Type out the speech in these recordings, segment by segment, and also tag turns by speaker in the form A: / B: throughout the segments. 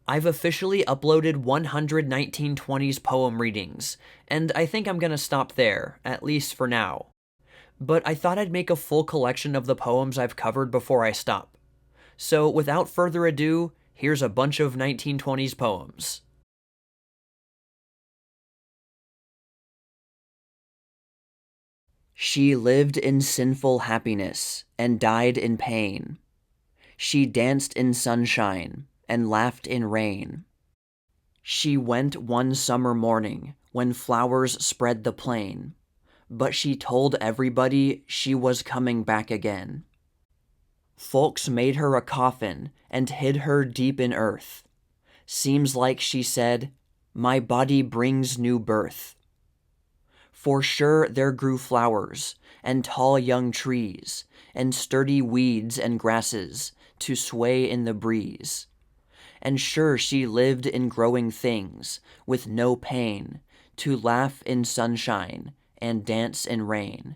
A: I've officially uploaded 100 1920s poem readings, and I think I'm gonna stop there, at least for now. But I thought I'd make a full collection of the poems I've covered before I stop. So without further ado, here's a bunch of 1920s poems. She lived in sinful happiness and died in pain. She danced in sunshine and laughed in rain. She went one summer morning when flowers spread the plain, but she told everybody she was coming back again. Folks made her a coffin and hid her deep in earth. Seems like she said, "My body brings new birth." For sure there grew flowers, and tall young trees, and sturdy weeds and grasses to sway in the breeze. And sure she lived in growing things, with no pain, to laugh in sunshine and dance in rain.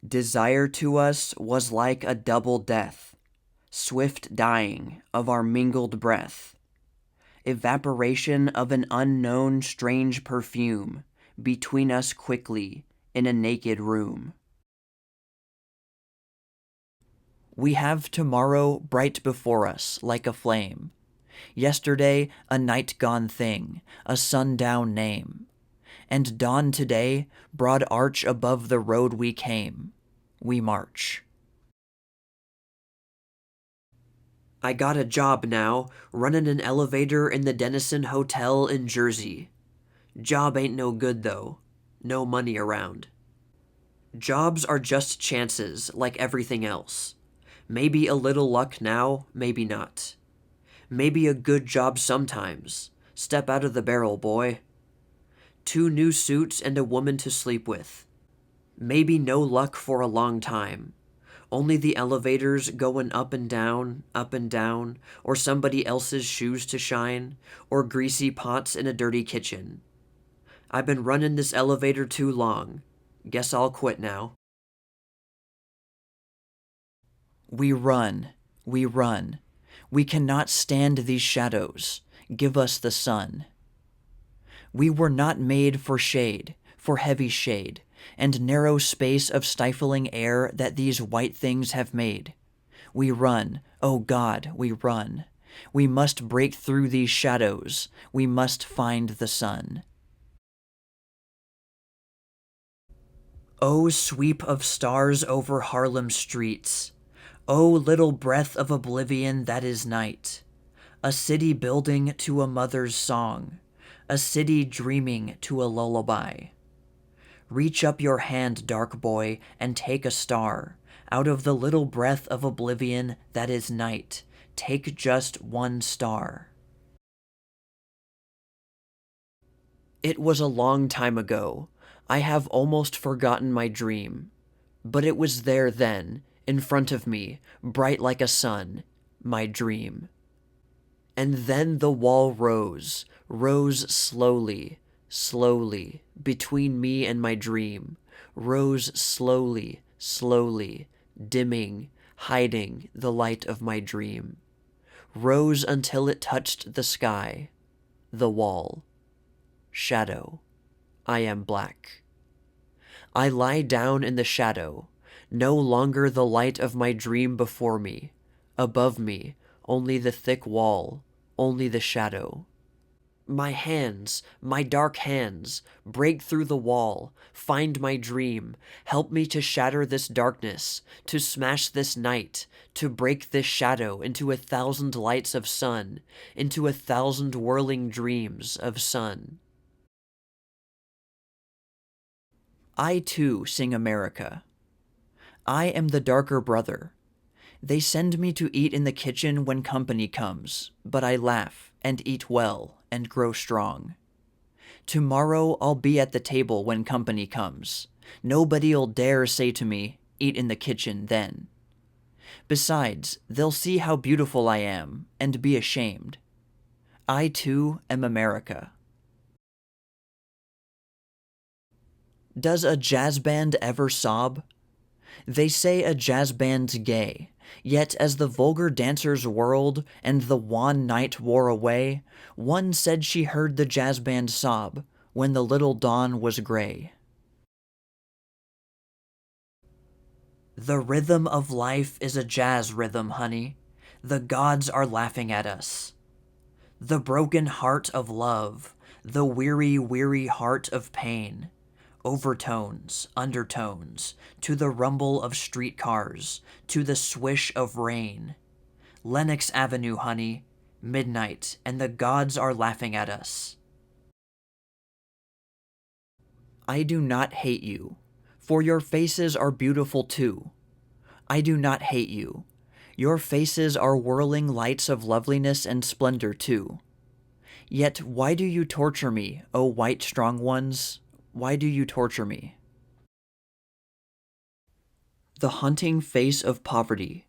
A: Desire to us was like a double death, swift dying of our mingled breath, evaporation of an unknown strange perfume between us quickly in a naked room. We have tomorrow bright before us like a flame, yesterday a night gone thing, a sundown name, and dawn today, broad arch above the road we came. We march. I got a job now, running an elevator in the Denison Hotel in Jersey. Job ain't no good though, no money around. Jobs are just chances, like everything else. Maybe a little luck now, maybe not. Maybe a good job sometimes. Step out of the barrel, boy. 2 new suits and a woman to sleep with. Maybe no luck for a long time. Only the elevators going up and down, or somebody else's shoes to shine, or greasy pots in a dirty kitchen. I've been running this elevator too long. Guess I'll quit now. We run, we run. We cannot stand these shadows. Give us the sun. We were not made for shade, for heavy shade, and narrow space of stifling air that these white things have made. We run, oh God, we run. We must break through these shadows. We must find the sun. Oh, sweep of stars over Harlem streets. Oh, little breath of oblivion that is night. A city building to a mother's song. A city dreaming to a lullaby. Reach up your hand, dark boy, and take a star. Out of the little breath of oblivion that is night, take just one star. It was a long time ago. I have almost forgotten my dream. But it was there then, in front of me, bright like a sun, my dream. And then the wall rose slowly, slowly, between me and my dream, rose slowly, slowly, dimming, hiding the light of my dream, rose until it touched the sky, the wall. Shadow, I am black. I lie down in the shadow, no longer the light of my dream before me, above me, only the thick wall, only the shadow. My hands, my dark hands, break through the wall, find my dream, help me to shatter this darkness, to smash this night, to break this shadow into 1,000 lights of sun, into 1,000 whirling dreams of sun. I too sing America. I am the darker brother. They send me to eat in the kitchen when company comes, but I laugh and eat well and grow strong. Tomorrow I'll be at the table when company comes. Nobody'll dare say to me, "Eat in the kitchen then." Besides, they'll see how beautiful I am and be ashamed. I too am America. Does a jazz band ever sob? They say a jazz band's gay, yet as the vulgar dancers whirled and the wan night wore away, one said she heard the jazz band sob when the little dawn was gray. The rhythm of life is a jazz rhythm, honey. The gods are laughing at us. The broken heart of love, the weary, weary heart of pain. Overtones, undertones, to the rumble of streetcars, to the swish of rain. Lenox Avenue, honey, midnight, and the gods are laughing at us. I do not hate you, for your faces are beautiful too. I do not hate you. Your faces are whirling lights of loveliness and splendor too. Yet why do you torture me, O white strong ones? Why do you torture me? The hunting face of poverty,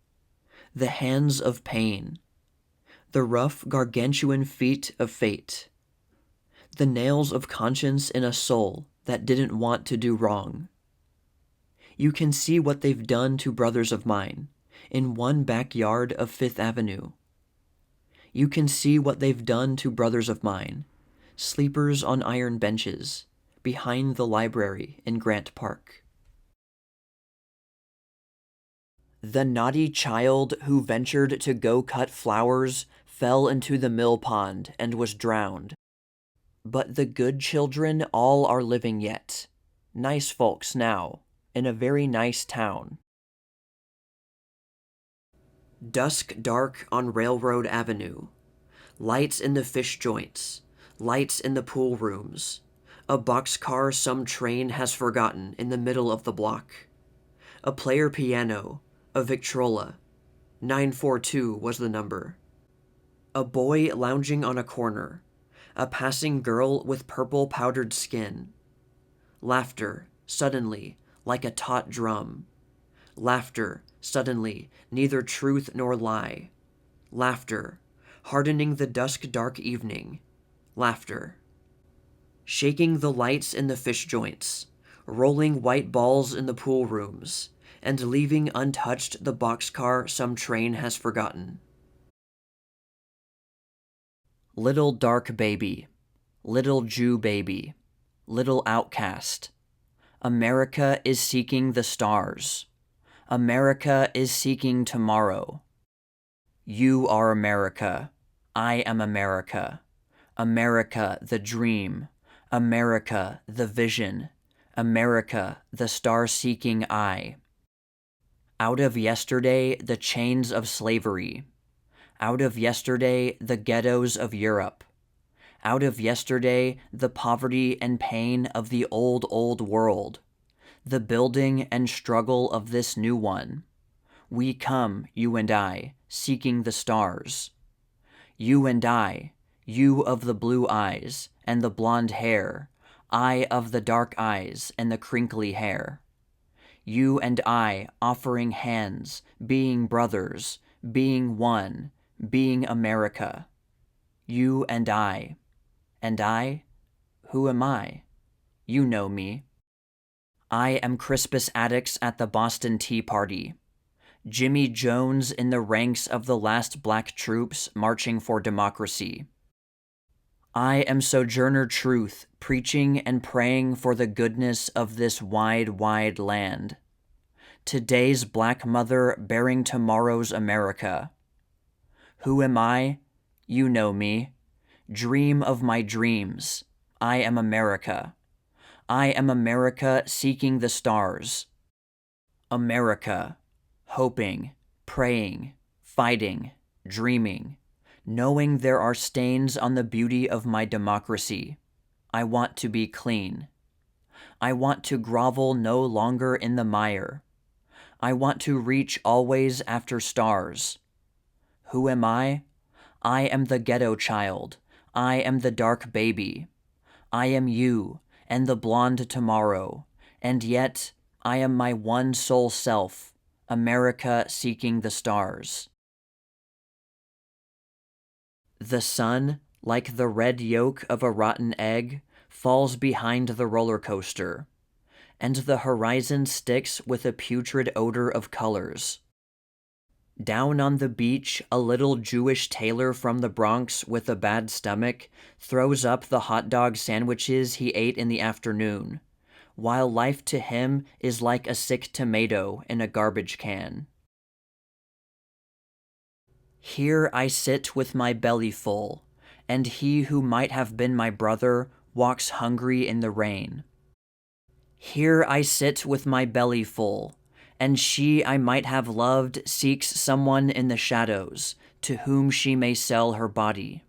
A: the hands of pain, the rough gargantuan feet of fate, the nails of conscience in a soul that didn't want to do wrong. You can see what they've done to brothers of mine in one backyard of Fifth Avenue. You can see what they've done to brothers of mine, sleepers on iron benches, behind the library in Grant Park. The naughty child who ventured to go cut flowers fell into the mill pond and was drowned. But the good children all are living yet, nice folks now, in a very nice town. Dusk dark on Railroad Avenue, lights in the fish joints, lights in the pool rooms, a boxcar some train has forgotten in the middle of the block, a player piano, a Victrola, 942 was the number, a boy lounging on a corner, a passing girl with purple powdered skin, laughter, suddenly, like a taut drum, laughter, suddenly, neither truth nor lie, laughter, hardening the dusk dark evening, laughter, shaking the lights in the fish joints, rolling white balls in the pool rooms, and leaving untouched the boxcar some train has forgotten. Little dark baby, little Jew baby, little outcast, America is seeking the stars. America is seeking tomorrow. You are America. I am America. America, the dream. America, the vision. America, the star-seeking eye. Out of yesterday, the chains of slavery. Out of yesterday, the ghettos of Europe. Out of yesterday, the poverty and pain of the old, old world. The building and struggle of this new one. We come, you and I, seeking the stars. You and I, you of the blue eyes and the blonde hair, I of the dark eyes and the crinkly hair. You and I offering hands, being brothers, being one, being America. You and I. And I? Who am I? You know me. I am Crispus Attucks at the Boston Tea Party. Jimmy Jones in the ranks of the last black troops marching for democracy. I am Sojourner Truth, preaching and praying for the goodness of this wide, wide land. Today's black mother bearing tomorrow's America. Who am I? You know me. Dream of my dreams. I am America. I am America seeking the stars. America, hoping, praying, fighting, dreaming, knowing there are stains on the beauty of my democracy. I want to be clean. I want to grovel no longer in the mire. I want to reach always after stars. Who am I? I am the ghetto child. I am the dark baby. I am you and the blonde tomorrow, and yet I am my one sole self, America seeking the stars. The sun, like the red yolk of a rotten egg, falls behind the roller coaster, and the horizon sticks with a putrid odor of colors. Down on the beach, a little Jewish tailor from the Bronx with a bad stomach throws up the hot dog sandwiches he ate in the afternoon, while life to him is like a sick tomato in a garbage can. Here I sit with my belly full, and he who might have been my brother walks hungry in the rain. Here I sit with my belly full, and she I might have loved seeks someone in the shadows, to whom she may sell her body.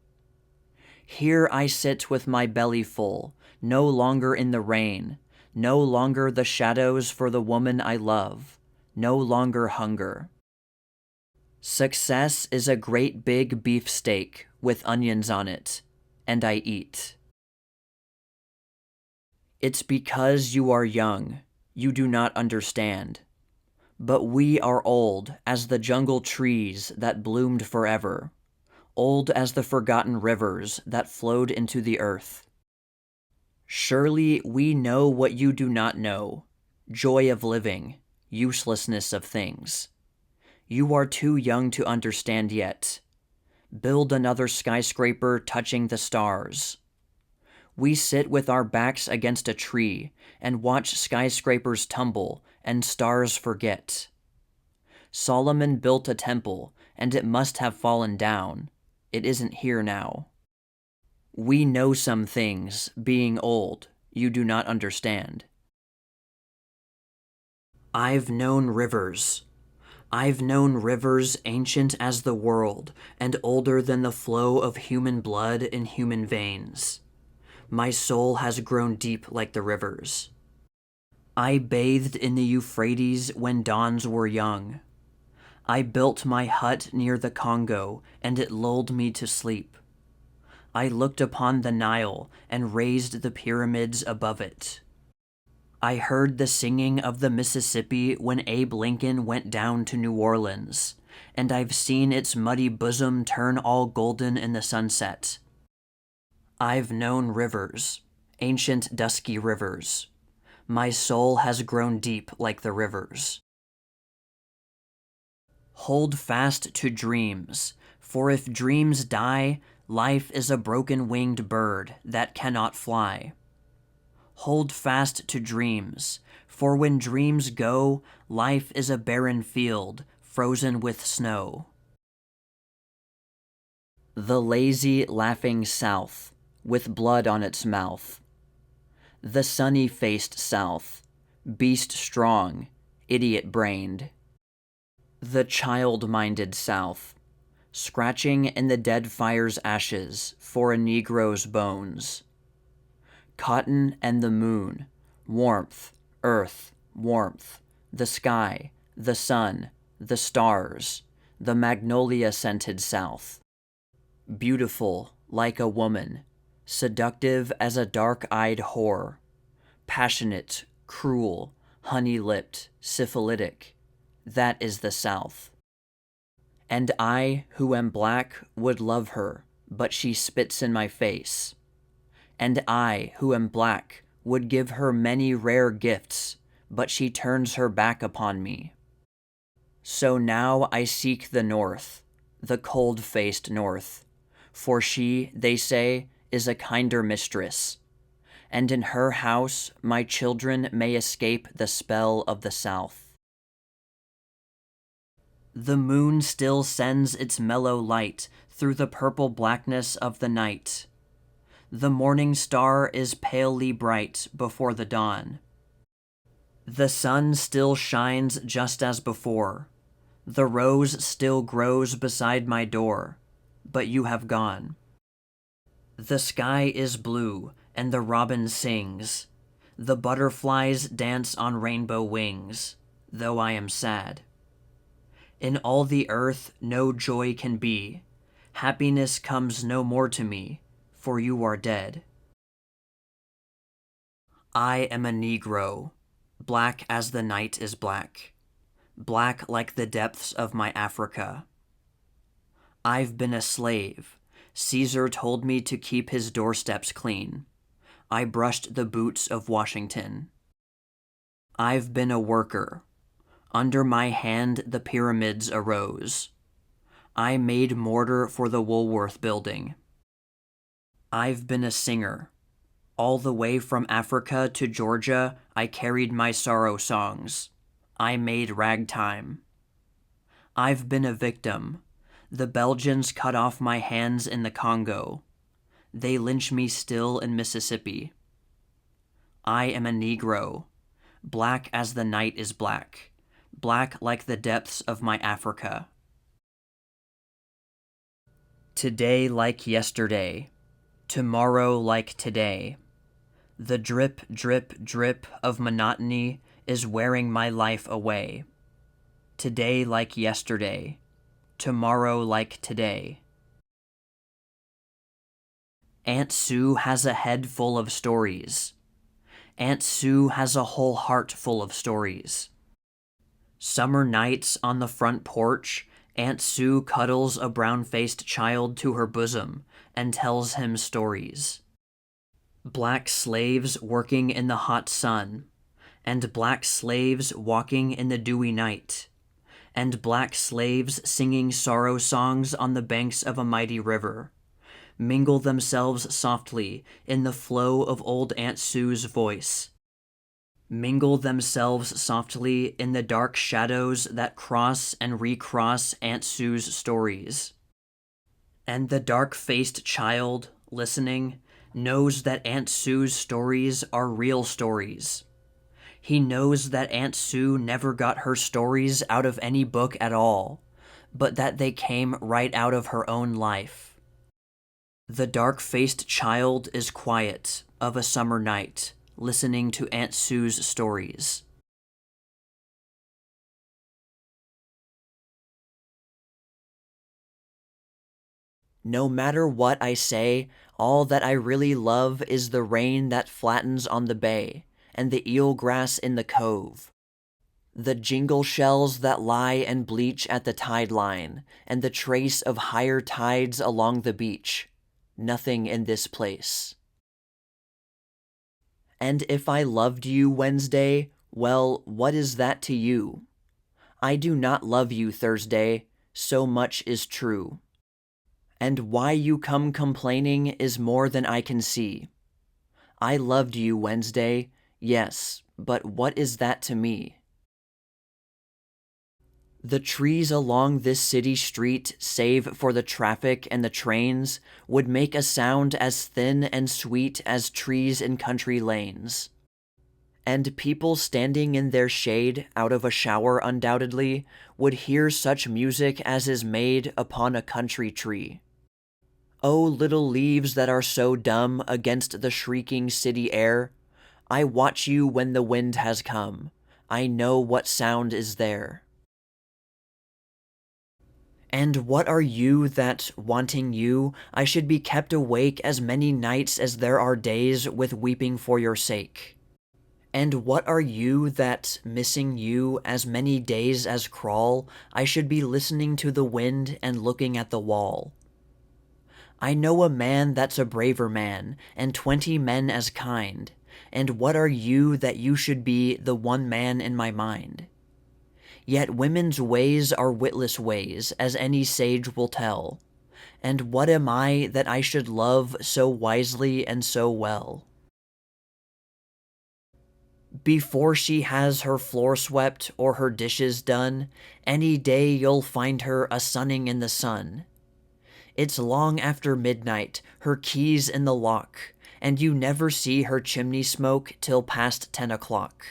A: Here I sit with my belly full, no longer in the rain, no longer the shadows for the woman I love, no longer hunger. Success is a great big beefsteak with onions on it, and I eat. It's because you are young, you do not understand. But we are old as the jungle trees that bloomed forever, old as the forgotten rivers that flowed into the earth. Surely we know what you do not know, joy of living, uselessness of things. You are too young to understand yet. Build another skyscraper touching the stars. We sit with our backs against a tree and watch skyscrapers tumble and stars forget. Solomon built a temple, and it must have fallen down. It isn't here now. We know some things, being old, you do not understand. I've known rivers. I've known rivers ancient as the world and older than the flow of human blood in human veins. My soul has grown deep like the rivers. I bathed in the Euphrates when dawns were young. I built my hut near the Congo, and it lulled me to sleep. I looked upon the Nile and raised the pyramids above it. I heard the singing of the Mississippi when Abe Lincoln went down to New Orleans, and I've seen its muddy bosom turn all golden in the sunset. I've known rivers, ancient dusky rivers. My soul has grown deep like the rivers. Hold fast to dreams, for if dreams die, life is a broken-winged bird that cannot fly. Hold fast to dreams, for when dreams go, life is a barren field, frozen with snow. The lazy, laughing South, with blood on its mouth. The sunny-faced South, beast strong, idiot-brained. The child-minded South, scratching in the dead fire's ashes for a Negro's bones. Cotton and the moon, warmth, earth, warmth, the sky, the sun, the stars, the magnolia-scented South. Beautiful like a woman, seductive as a dark-eyed whore, passionate, cruel, honey-lipped, syphilitic. That is the South. And I, who am black, would love her, but she spits in my face. And I, who am black, would give her many rare gifts, but she turns her back upon me. So now I seek the North, the cold-faced North, for she, they say, is a kinder mistress, and in her house my children may escape the spell of the South. The moon still sends its mellow light through the purple blackness of the night. The morning star is palely bright before the dawn. The sun still shines just as before. The rose still grows beside my door, but you have gone. The sky is blue, and the robin sings. The butterflies dance on rainbow wings, though I am sad. In all the earth no joy can be. Happiness comes no more to me, for you are dead. I am a Negro, black as the night is black, black like the depths of my Africa. I've been a slave. Caesar told me to keep his doorsteps clean. I brushed the boots of Washington. I've been a worker. Under my hand the pyramids arose. I made mortar for the Woolworth building. I've been a singer. All the way from Africa to Georgia, I carried my sorrow songs. I made ragtime. I've been a victim. The Belgians cut off my hands in the Congo. They lynch me still in Mississippi. I am a Negro, black as the night is black, black like the depths of my Africa. Today like yesterday, tomorrow like today. The drip, drip, drip of monotony is wearing my life away. Today like yesterday, tomorrow like today. Aunt Sue has a head full of stories. Aunt Sue has a whole heart full of stories. Summer nights on the front porch, Aunt Sue cuddles a brown-faced child to her bosom and tells him stories. Black slaves working in the hot sun, and black slaves walking in the dewy night, and black slaves singing sorrow songs on the banks of a mighty river, mingle themselves softly in the flow of old Aunt Sue's voice. Mingle themselves softly in the dark shadows that cross and recross Aunt Sue's stories. And the dark-faced child, listening, knows that Aunt Sue's stories are real stories. He knows that Aunt Sue never got her stories out of any book at all, but that they came right out of her own life. The dark-faced child is quiet of a summer night, listening to Aunt Sue's stories. No matter what I say, all that I really love is the rain that flattens on the bay, and the eel grass in the cove. The jingle shells that lie and bleach at the tide line, and the trace of higher tides along the beach. Nothing in this place. And if I loved you, Wednesday, well, what is that to you? I do not love you, Thursday, so much is true. And why you come complaining is more than I can see. I loved you, Wednesday, yes, but what is that to me? The trees along this city street, save for the traffic and the trains, would make a sound as thin and sweet as trees in country lanes. And people standing in their shade out of a shower undoubtedly would hear such music as is made upon a country tree. Oh, little leaves that are so dumb against the shrieking city air, I watch you when the wind has come. I know what sound is there. And what are you that, wanting you, I should be kept awake as many nights as there are days with weeping for your sake? And what are you that, missing you as many days as crawl, I should be listening to the wind and looking at the wall? I know a man that's a braver man, and 20 men as kind, and what are you that you should be the one man in my mind? Yet women's ways are witless ways, as any sage will tell. And what am I that I should love so wisely and so well? Before she has her floor swept or her dishes done, any day you'll find her a sunning in the sun. It's long after midnight, her keys in the lock, and you never see her chimney smoke till past 10 o'clock.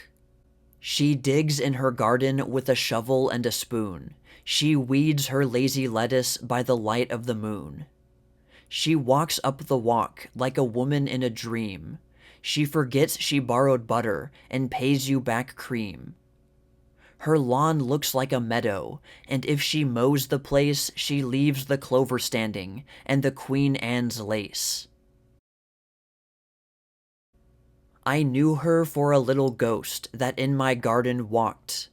A: She digs in her garden with a shovel and a spoon. She weeds her lazy lettuce by the light of the moon. She walks up the walk like a woman in a dream. She forgets she borrowed butter and pays you back cream. Her lawn looks like a meadow, and if she mows the place, she leaves the clover standing and the Queen Anne's lace. I knew her for a little ghost that in my garden walked.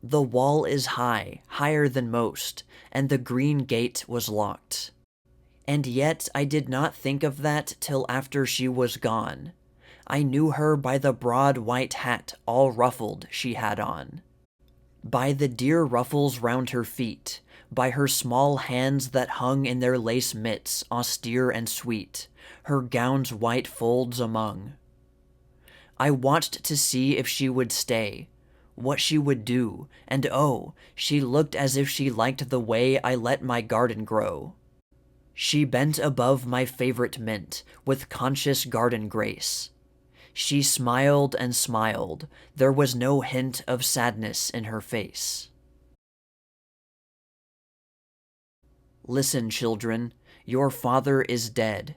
A: The wall is high, higher than most, and the green gate was locked. And yet I did not think of that till after she was gone. I knew her by the broad white hat all ruffled she had on, by the dear ruffles round her feet, by her small hands that hung in their lace mitts austere and sweet, her gown's white folds among. I watched to see if she would stay, what she would do, and oh, she looked as if she liked the way I let my garden grow. She bent above my favorite mint with conscious garden grace. She smiled and smiled, there was no hint of sadness in her face. Listen, children, your father is dead.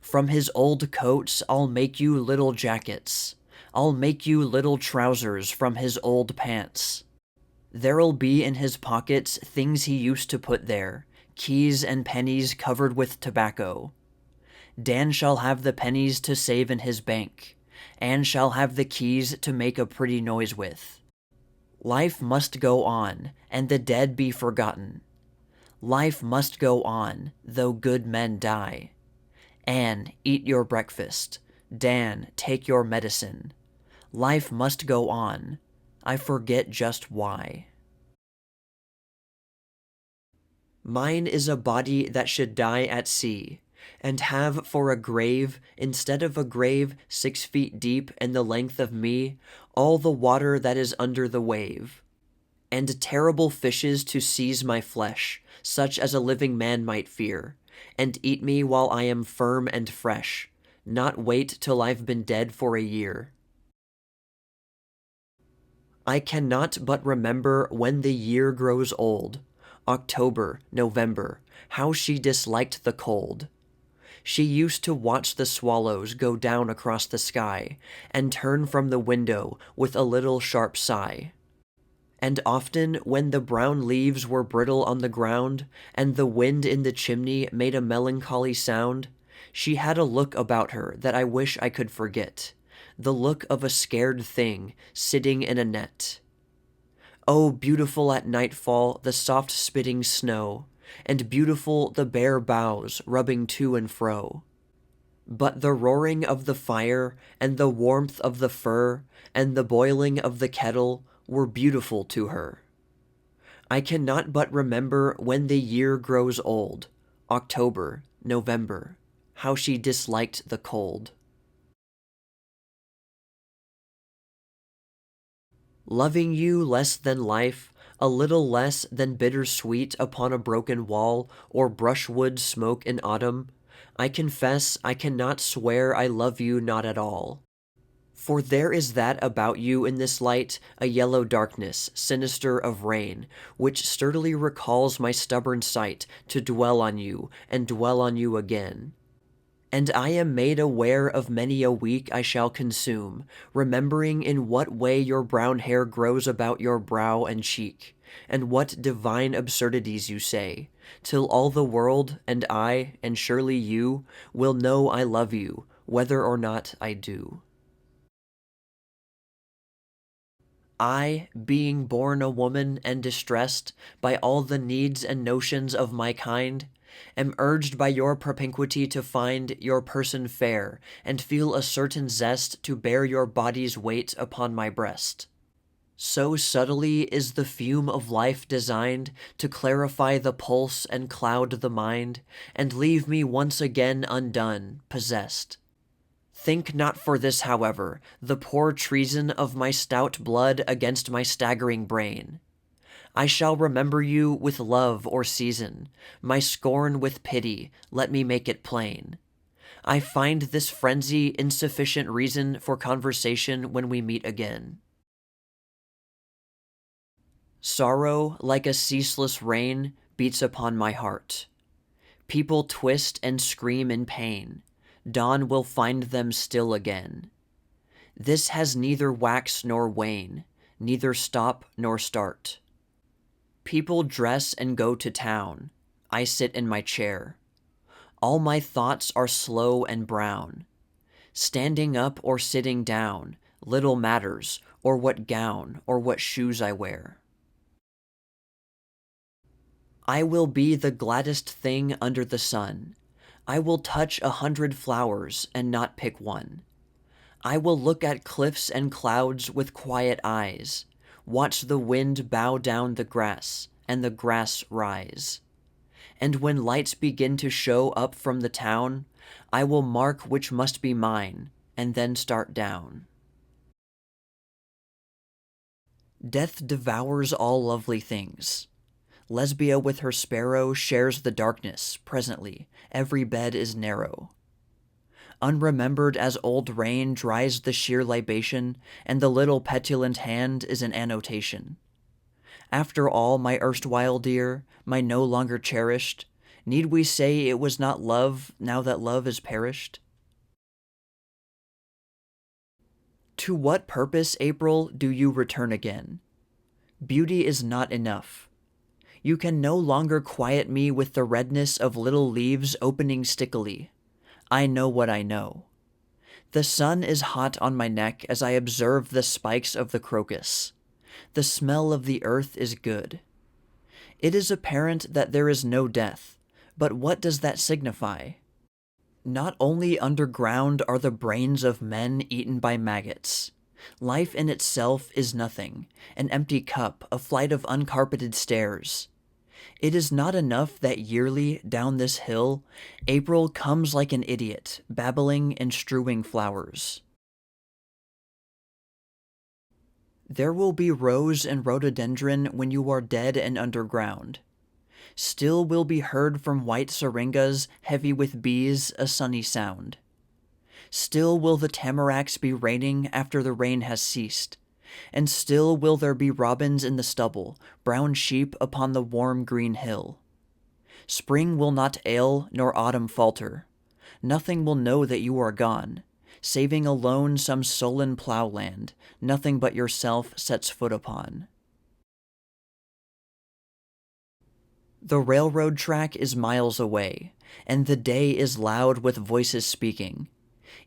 A: From his old coats I'll make you little jackets. I'll make you little trousers from his old pants. There'll be in his pockets things he used to put there, keys and pennies covered with tobacco. Dan shall have the pennies to save in his bank. Anne shall have the keys to make a pretty noise with. Life must go on, and the dead be forgotten. Life must go on, though good men die. Anne, eat your breakfast. Dan, take your medicine. Life must go on. I forget just why. Mine is a body that should die at sea, and have for a grave, instead of a grave 6 feet deep and the length of me, all the water that is under the wave, and terrible fishes to seize my flesh, such as a living man might fear, and eat me while I am firm and fresh, not wait till I've been dead for a year. I cannot but remember when the year grows old, October, November, how she disliked the cold. She used to watch the swallows go down across the sky, and turn from the window with a little sharp sigh. And often, when the brown leaves were brittle on the ground, and the wind in the chimney made a melancholy sound, she had a look about her that I wish I could forget, the look of a scared thing sitting in a net. Oh, beautiful at nightfall the soft spitting snow, and beautiful the bare boughs rubbing to and fro. But the roaring of the fire, and the warmth of the fir, and the boiling of the kettle were beautiful to her. I cannot but remember when the year grows old, October, November, how she disliked the cold. Loving you less than life, a little less than bittersweet upon a broken wall or brushwood smoke in autumn, I confess I cannot swear I love you not at all. For there is that about you in this light, a yellow darkness, sinister of rain, which sturdily recalls my stubborn sight to dwell on you and dwell on you again. And I am made aware of many a week I shall consume, remembering in what way your brown hair grows about your brow and cheek, and what divine absurdities you say, till all the world, and I, and surely you, will know I love you, whether or not I do. I, being born a woman and distressed by all the needs and notions of my kind, am urged by your propinquity to find your person fair, and feel a certain zest to bear your body's weight upon my breast. So subtly is the fume of life designed to clarify the pulse and cloud the mind, and leave me once again undone, possessed. Think not for this, however, the poor treason of my stout blood against my staggering brain. I shall remember you with love or season, my scorn with pity, let me make it plain. I find this frenzy insufficient reason for conversation when we meet again. Sorrow, like a ceaseless rain, beats upon my heart. People twist and scream in pain. Dawn will find them still again. This has neither wax nor wane, neither stop nor start. People dress and go to town. I sit in my chair. All my thoughts are slow and brown. Standing up or sitting down, little matters, or what gown or what shoes I wear. I will be the gladdest thing under the sun. I will touch 100 flowers and not pick one. I will look at cliffs and clouds with quiet eyes, watch the wind bow down the grass, and the grass rise. And when lights begin to show up from the town, I will mark which must be mine, and then start down. Death devours all lovely things. Lesbia with her sparrow shares the darkness, presently, every bed is narrow. Unremembered as old rain dries the sheer libation, and the little petulant hand is an annotation. After all, my erstwhile dear, my no longer cherished, need we say it was not love, now that love is perished? To what purpose, April, do you return again? Beauty is not enough. You can no longer quiet me with the redness of little leaves opening stickily. I know what I know. The sun is hot on my neck as I observe the spikes of the crocus. The smell of the earth is good. It is apparent that there is no death, but what does that signify? Not only underground are the brains of men eaten by maggots. Life in itself is nothing, an empty cup, a flight of uncarpeted stairs. It is not enough that yearly, down this hill, April comes like an idiot, babbling and strewing flowers. There will be rose and rhododendron when you are dead and underground. Still will be heard from white syringas, heavy with bees, a sunny sound. Still will the tamaracks be raining after the rain has ceased, and still will there be robins in the stubble, brown sheep upon the warm green hill. Spring will not ail, nor autumn falter. Nothing will know that you are gone, saving alone some sullen ploughland, nothing but yourself sets foot upon. The railroad track is miles away, and the day is loud with voices speaking.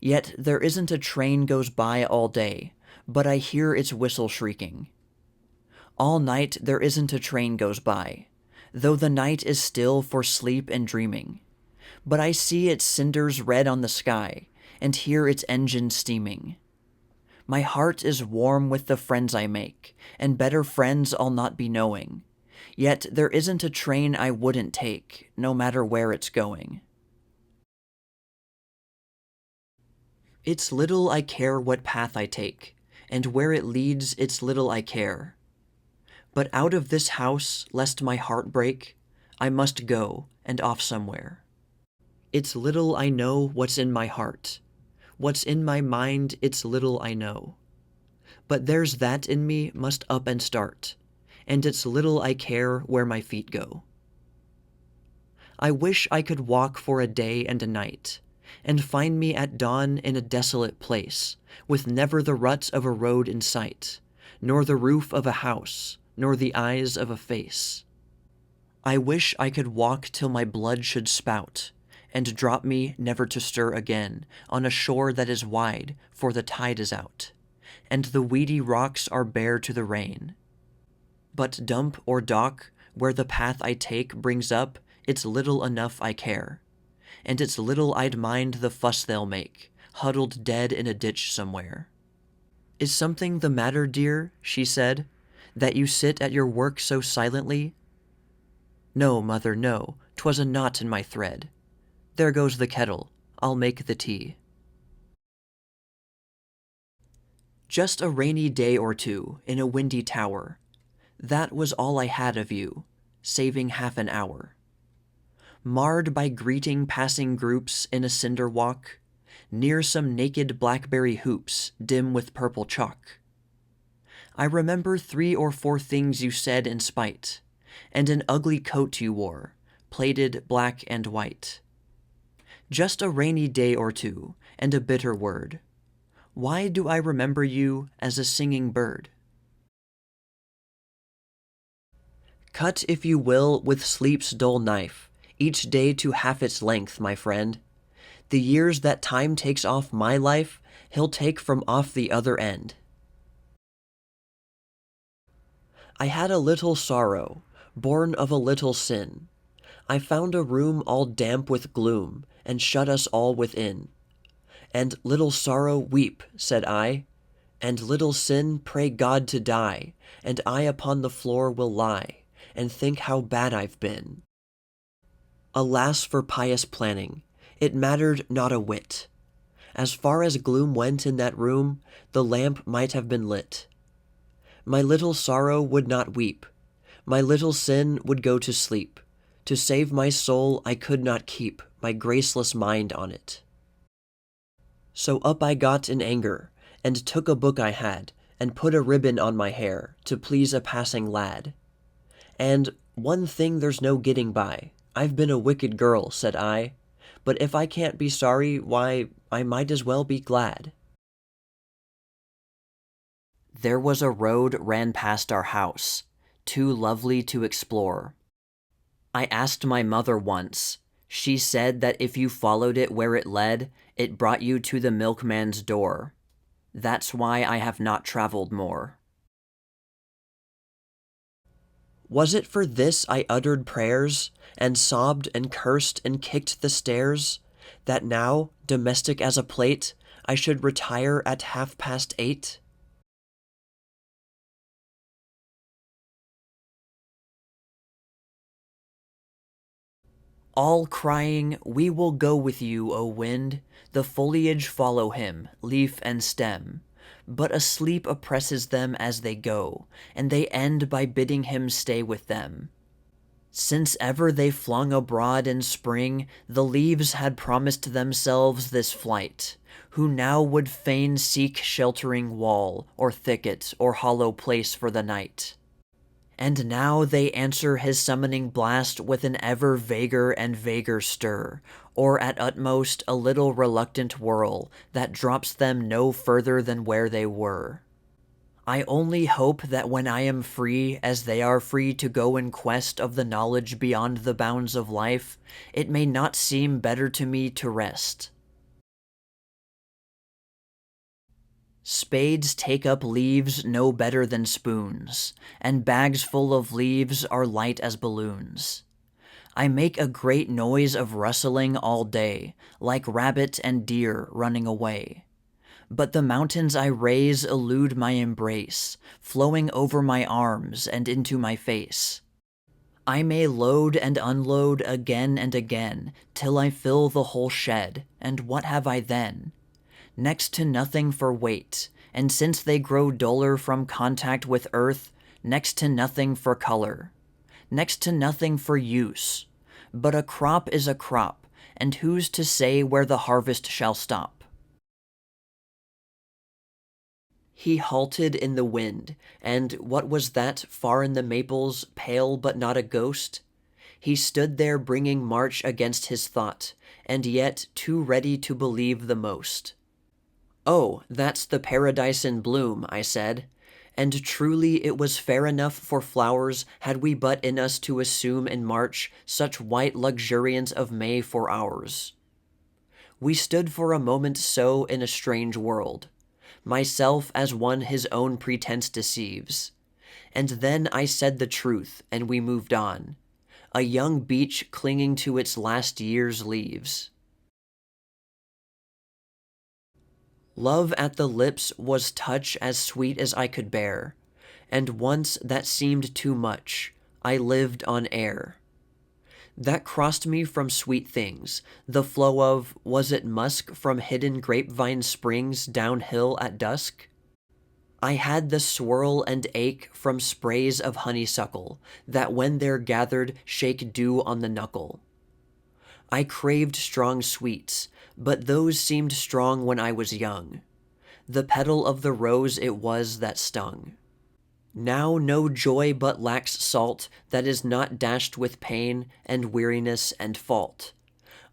A: Yet there isn't a train goes by all day, but I hear its whistle shrieking. All night there isn't a train goes by, though the night is still for sleep and dreaming. But I see its cinders red on the sky, and hear its engine steaming. My heart is warm with the friends I make, and better friends I'll not be knowing. Yet there isn't a train I wouldn't take, no matter where it's going. It's little I care what path I take, and where it leads it's little I care. But out of this house, lest my heart break, I must go, and off somewhere. It's little I know what's in my heart. What's in my mind, it's little I know. But there's that in me must up and start, and it's little I care where my feet go. I wish I could walk for a day and a night, and find me at dawn in a desolate place, with never the rut of a road in sight, nor the roof of a house, nor the eyes of a face. I wish I could walk till my blood should spout, and drop me never to stir again, on a shore that is wide, for the tide is out, and the weedy rocks are bare to the rain. But dump or dock, where the path I take brings up, it's little enough I care. And it's little I'd mind the fuss they'll make, huddled dead in a ditch somewhere. Is something the matter, dear, she said, that you sit at your work so silently? No, mother, no, 'twas a knot in my thread. There goes the kettle, I'll make the tea. Just a rainy day or two, in a windy tower. That was all I had of you, saving half an hour. Marred by greeting passing groups in a cinder walk, near some naked blackberry hoops, dim with purple chalk. I remember 3 or 4 things you said in spite, and an ugly coat you wore, plaited black and white. Just a rainy day or two, and a bitter word. Why do I remember you as a singing bird? Cut, if you will, with sleep's dull knife, each day to half its length, my friend. The years that time takes off my life, he'll take from off the other end. I had a little sorrow, born of a little sin. I found a room all damp with gloom, and shut us all within. And little sorrow, weep, said I, and little sin, pray God to die, and I upon the floor will lie, and think how bad I've been. Alas for pious planning, it mattered not a whit. As far as gloom went in that room, the lamp might have been lit. My little sorrow would not weep, my little sin would go to sleep. To save my soul I could not keep my graceless mind on it. So up I got in anger, and took a book I had, and put a ribbon on my hair, to please a passing lad. And one thing there's no getting by, I've been a wicked girl, said I, but if I can't be sorry, why, I might as well be glad. There was a road ran past our house, too lovely to explore. I asked my mother once. She said that if you followed it where it led, it brought you to the milkman's door. That's why I have not traveled more. Was it for this I uttered prayers, and sobbed and cursed and kicked the stairs, that now, domestic as a plate, I should retire at 8:30? All crying, we will go with you, O wind, the foliage follow him, leaf and stem, but a sleep oppresses them as they go, and they end by bidding him stay with them. Since ever they flung abroad in spring, the leaves had promised themselves this flight, who now would fain seek sheltering wall, or thicket, or hollow place for the night. And now they answer his summoning blast with an ever vaguer and vaguer stir, or at utmost a little reluctant whirl that drops them no further than where they were. I only hope that when I am free, as they are free to go in quest of the knowledge beyond the bounds of life, it may not seem better to me to rest. Spades take up leaves no better than spoons, and bags full of leaves are light as balloons. I make a great noise of rustling all day, like rabbit and deer running away. But the mountains I raise elude my embrace, flowing over my arms and into my face. I may load and unload again and again, till I fill the whole shed, and what have I then? Next to nothing for weight, and since they grow duller from contact with earth, next to nothing for color, next to nothing for use. But a crop is a crop, and who's to say where the harvest shall stop? He halted in the wind, and what was that far in the maples, pale but not a ghost? He stood there bringing march against his thought, and yet too ready to believe the most. Oh, that's the paradise in bloom, I said, and truly it was fair enough for flowers had we but in us to assume in March such white luxuriance of May for ours. We stood for a moment so in a strange world, myself as one his own pretense deceives, and then I said the truth, and we moved on, a young beech clinging to its last year's leaves. Love at the lips was touch as sweet as I could bear, and once that seemed too much, I lived on air. That crossed me from sweet things, the flow of, was it musk from hidden grapevine springs downhill at dusk? I had the swirl and ache from sprays of honeysuckle, that when they're gathered shake dew on the knuckle. I craved strong sweets, but those seemed strong when I was young. The petal of the rose it was that stung. Now no joy but lacks salt that is not dashed with pain and weariness and fault.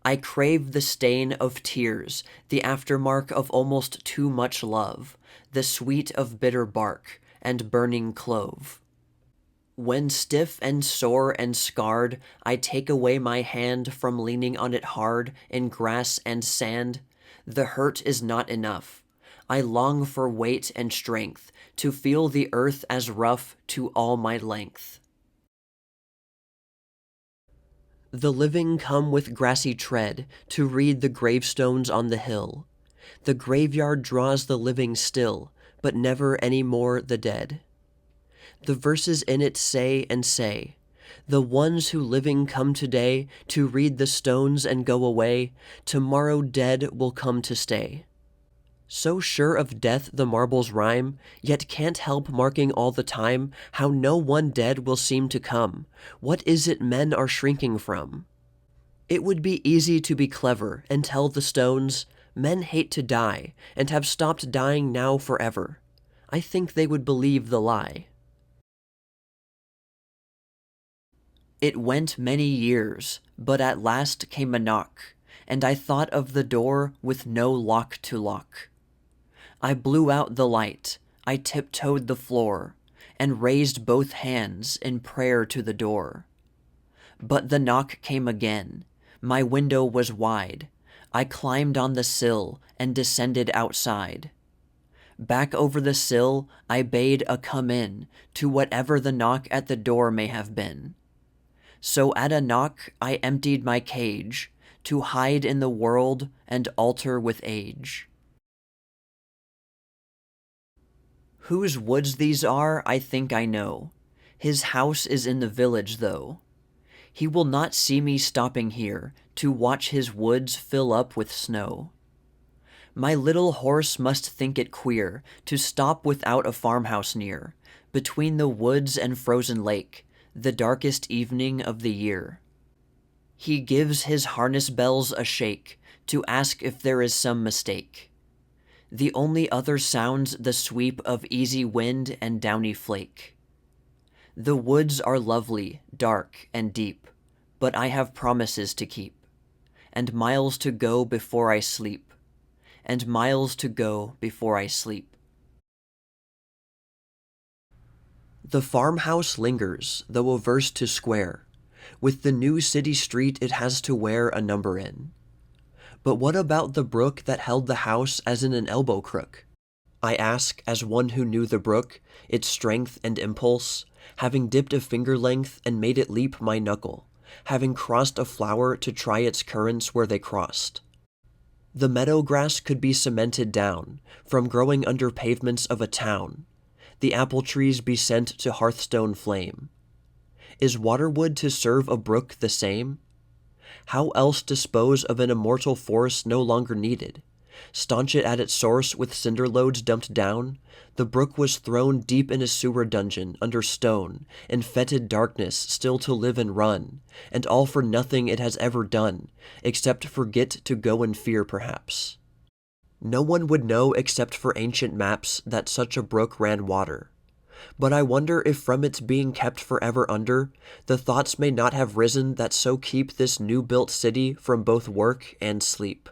A: I crave the stain of tears, the aftermark of almost too much love, the sweet of bitter bark and burning clove. When stiff and sore and scarred, I take away my hand from leaning on it hard in grass and sand. The hurt is not enough. I long for weight and strength, to feel the earth as rough to all my length. The living come with grassy tread to read the gravestones on the hill. The graveyard draws the living still, but never any more the dead. The verses in it say and say, the ones who living come today to read the stones and go away, tomorrow dead will come to stay. So sure of death the marbles rhyme, yet can't help marking all the time how no one dead will seem to come. What is it men are shrinking from? It would be easy to be clever and tell the stones, men hate to die and have stopped dying now forever. I think they would believe the lie. It went many years, but at last came a knock, and I thought of the door with no lock to lock. I blew out the light, I tiptoed the floor, and raised both hands in prayer to the door. But the knock came again, my window was wide, I climbed on the sill and descended outside. Back over the sill I bade a come in to whatever the knock at the door may have been. So at a knock I emptied my cage, to hide in the world and alter with age. Whose woods these are, I think I know. His house is in the village, though. He will not see me stopping here to watch his woods fill up with snow. My little horse must think it queer to stop without a farmhouse near, between the woods and frozen lake, the darkest evening of the year. He gives his harness bells a shake to ask if there is some mistake. The only other sounds the sweep of easy wind and downy flake. The woods are lovely, dark, and deep, but I have promises to keep, and miles to go before I sleep, and miles to go before I sleep. The farmhouse lingers, though averse to square. With the new city street it has to wear a number in. But what about the brook that held the house as in an elbow crook? I ask, as one who knew the brook, its strength and impulse, having dipped a finger length and made it leap my knuckle, having crossed a flower to try its currents where they crossed. The meadow grass could be cemented down, from growing under pavements of a town. The apple trees be sent to hearthstone flame. Is waterwood to serve a brook the same? How else dispose of an immortal force no longer needed? Staunch it at its source with cinder loads dumped down? The brook was thrown deep in a sewer dungeon under stone, in fetid darkness still to live and run, and all for nothing it has ever done, except forget to go in fear perhaps. No one would know except for ancient maps that such a brook ran water. But I wonder if from its being kept forever under, the thoughts may not have risen that so keep this new-built city from both work and sleep.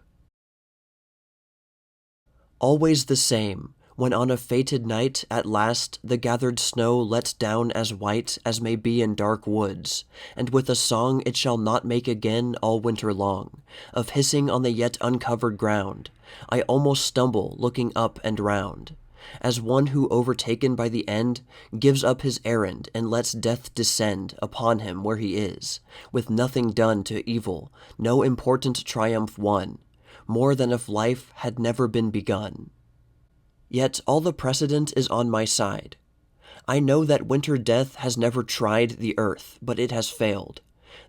A: Always the same, when on a fated night at last the gathered snow lets down as white as may be in dark woods, and with a song it shall not make again all winter long, of hissing on the yet uncovered ground, I almost stumble looking up and round. As one who, overtaken by the end, gives up his errand and lets death descend upon him where he is, with nothing done to evil, no important triumph won, more than if life had never been begun. Yet all the precedent is on my side. I know that winter death has never tried the earth, but it has failed.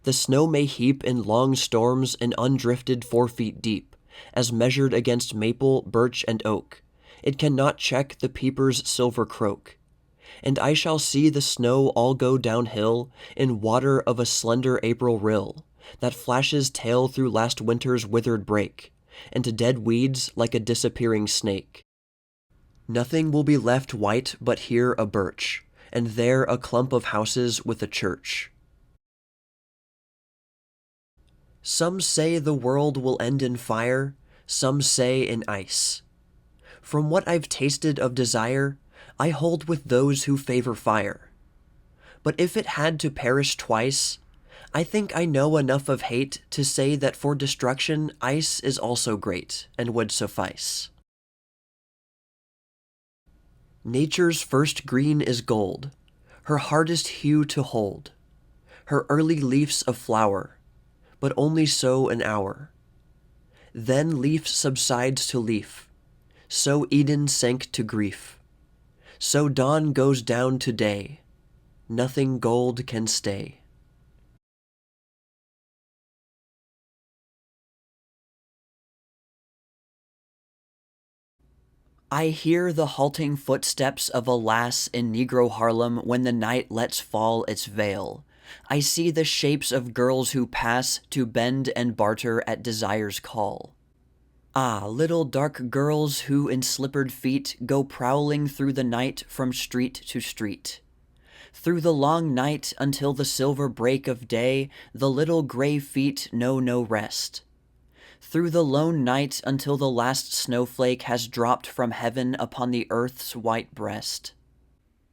A: The snow may heap in long storms and undrifted 4 feet deep, as measured against maple, birch, and oak. It cannot check the peeper's silver croak. And I shall see the snow all go downhill in water of a slender April rill, that flashes tail through last winter's withered brake, and dead weeds like a disappearing snake. Nothing will be left white but here a birch, and there a clump of houses with a church. Some say the world will end in fire, some say in ice. From what I've tasted of desire, I hold with those who favor fire. But if it had to perish twice, I think I know enough of hate to say that for destruction ice is also great and would suffice. Nature's first green is gold, her hardest hue to hold, her early leafs a flower, but only so an hour. Then leaf subsides to leaf, so Eden sank to grief, so dawn goes down to day, nothing gold can stay. I hear the halting footsteps of a lass in Negro Harlem when the night lets fall its veil. I see the shapes of girls who pass to bend and barter at desire's call. Ah, little dark girls who in slippered feet go prowling through the night from street to street. Through the long night until the silver break of day, the little gray feet know no rest. Through the lone night until the last snowflake has dropped from heaven upon the earth's white breast.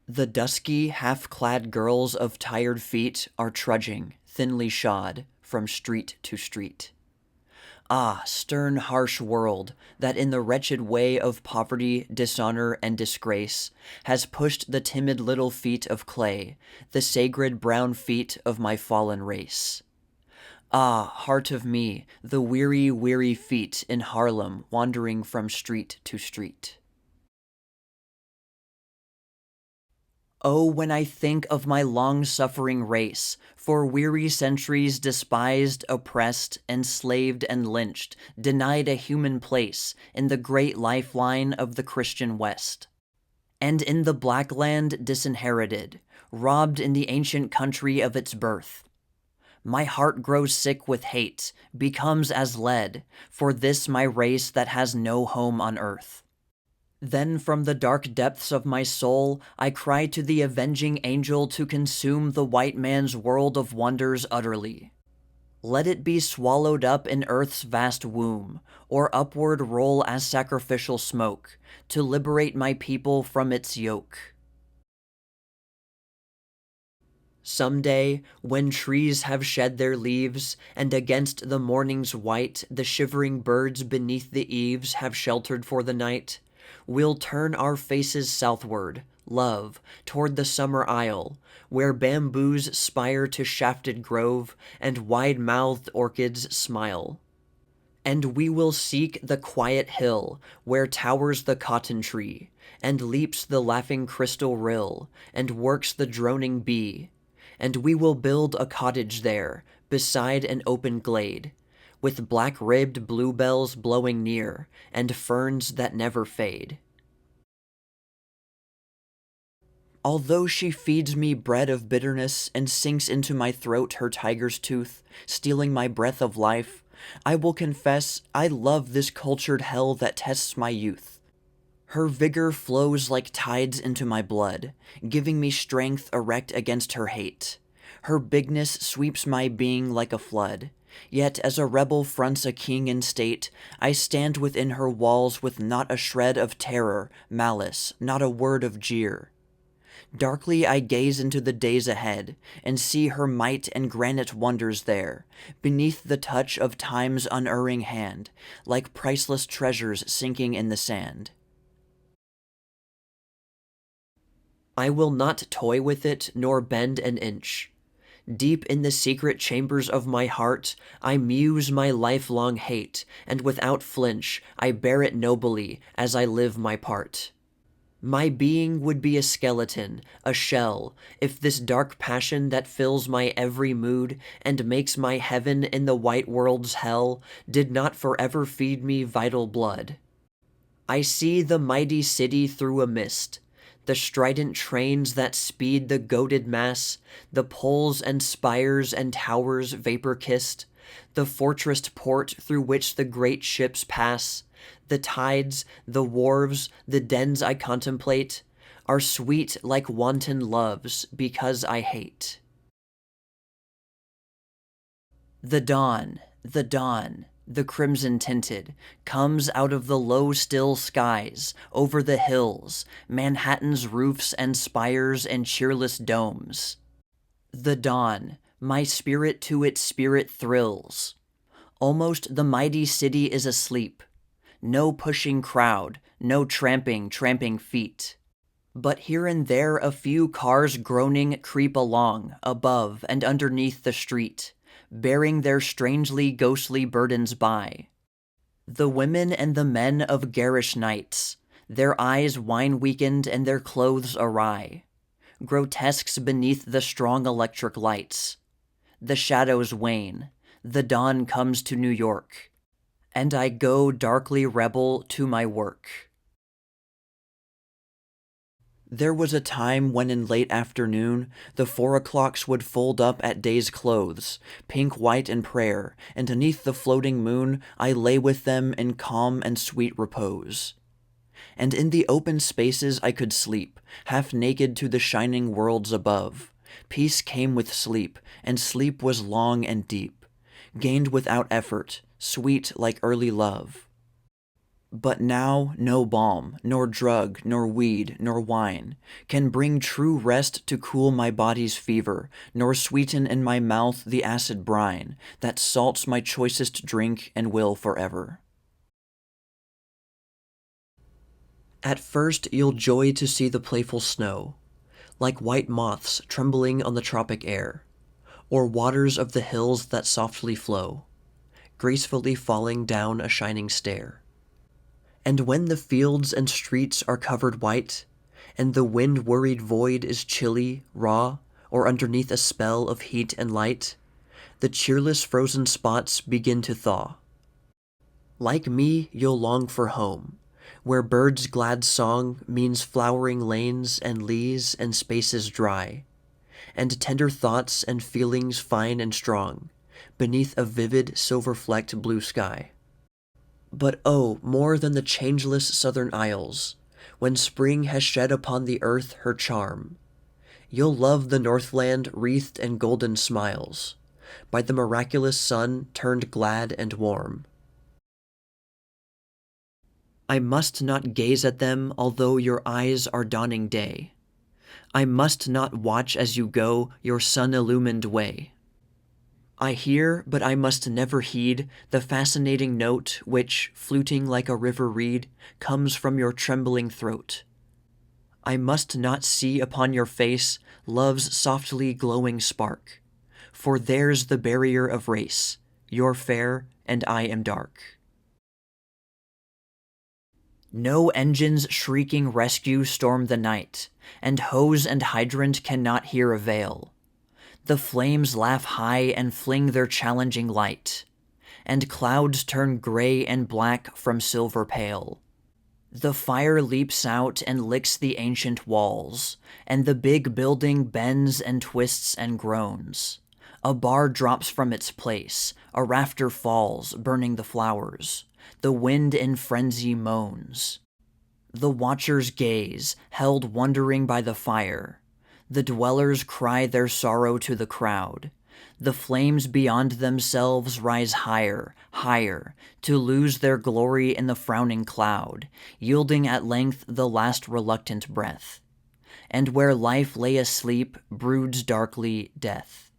A: The dusky, half-clad girls of tired feet are trudging, thinly shod, from street to street. Ah, stern, harsh world, that in the wretched way of poverty, dishonor, and disgrace has pushed the timid little feet of clay, the sacred brown feet of my fallen race. Ah, heart of me, the weary, weary feet in Harlem wandering from street to street. Oh, when I think of my long-suffering race, for weary centuries despised, oppressed, enslaved, and lynched, denied a human place in the great lifeline of the Christian West. And in the black land disinherited, robbed in the ancient country of its birth. My heart grows sick with hate, becomes as lead, for this my race that has no home on earth. Then from the dark depths of my soul, I cry to the avenging angel to consume the white man's world of wonders utterly. Let it be swallowed up in earth's vast womb, or upward roll as sacrificial smoke, to liberate my people from its yoke. Someday, when trees have shed their leaves, and against the morning's white the shivering birds beneath the eaves have sheltered for the night, we'll turn our faces southward, love, toward the summer isle, where bamboos spire to shafted grove, and wide-mouthed orchids smile. And we will seek the quiet hill, where towers the cotton tree, and leaps the laughing crystal rill, and works the droning bee. And we will build a cottage there, beside an open glade, with black-ribbed bluebells blowing near, and ferns that never fade. Although she feeds me bread of bitterness and sinks into my throat her tiger's tooth, stealing my breath of life, I will confess I love this cultured hell that tests my youth. Her vigor flows like tides into my blood, giving me strength erect against her hate. Her bigness sweeps my being like a flood. Yet as a rebel fronts a king in state, I stand within her walls with not a shred of terror, malice, not a word of jeer. Darkly I gaze into the days ahead, and see her might and granite wonders there, beneath the touch of time's unerring hand, like priceless treasures sinking in the sand. I will not toy with it, nor bend an inch. Deep in the secret chambers of my heart, I muse my lifelong hate, and without flinch, I bear it nobly as I live my part. My being would be a skeleton, a shell, if this dark passion that fills my every mood and makes my heaven in the white world's hell did not forever feed me vital blood. I see the mighty city through a mist, the strident trains that speed the goaded mass, the poles and spires and towers vapor-kissed, the fortressed port through which the great ships pass, the tides, the wharves, the dens I contemplate, are sweet like wanton loves because I hate. The dawn, the crimson-tinted, comes out of the low, still skies, over the hills, Manhattan's roofs and spires and cheerless domes. The dawn, my spirit to its spirit thrills. Almost the mighty city is asleep. No pushing crowd, no tramping feet. But here and there a few cars groaning creep along, above and underneath the street, bearing their strangely ghostly burdens by. The women and the men of garish nights, their eyes wine-weakened and their clothes awry, grotesques beneath the strong electric lights. The shadows wane, the dawn comes to New York, and I go darkly rebel to my work. There was a time when in late afternoon the 4 o'clocks would fold up at day's clothes, pink, white, and prayer, and beneath the floating moon I lay with them in calm and sweet repose. And in the open spaces I could sleep, half naked to the shining worlds above. Peace came with sleep, and sleep was long and deep, gained without effort, sweet like early love. But now no balm, nor drug, nor weed, nor wine can bring true rest to cool my body's fever, nor sweeten in my mouth the acid brine that salts my choicest drink and will forever. At first you'll joy to see the playful snow, like white moths trembling on the tropic air, or waters of the hills that softly flow, gracefully falling down a shining stair. And when the fields and streets are covered white, and the wind-worried void is chilly, raw, or underneath a spell of heat and light, the cheerless frozen spots begin to thaw. Like me, you'll long for home, where birds' glad song means flowering lanes and leas and spaces dry, and tender thoughts and feelings fine and strong, beneath a vivid silver-flecked blue sky. But oh, more than the changeless southern isles, when spring has shed upon the earth her charm, you'll love the Northland wreathed in golden smiles, by the miraculous sun turned glad and warm. I must not gaze at them although your eyes are dawning day. I must not watch as you go your sun-illumined way. I hear, but I must never heed the fascinating note which, fluting like a river reed, comes from your trembling throat. I must not see upon your face love's softly glowing spark, for there's the barrier of race, you're fair and I am dark. No engines shrieking rescue storm the night, and hose and hydrant cannot here avail. The flames laugh high and fling their challenging light, and clouds turn gray and black from silver pale. The fire leaps out and licks the ancient walls, and the big building bends and twists and groans. A bar drops from its place, a rafter falls, burning the flowers. The wind in frenzy moans. The watchers gaze, held wondering by the fire. The dwellers cry their sorrow to the crowd. The flames beyond themselves rise higher, higher, to lose their glory in the frowning cloud, yielding at length the last reluctant breath. And where life lay asleep broods darkly death.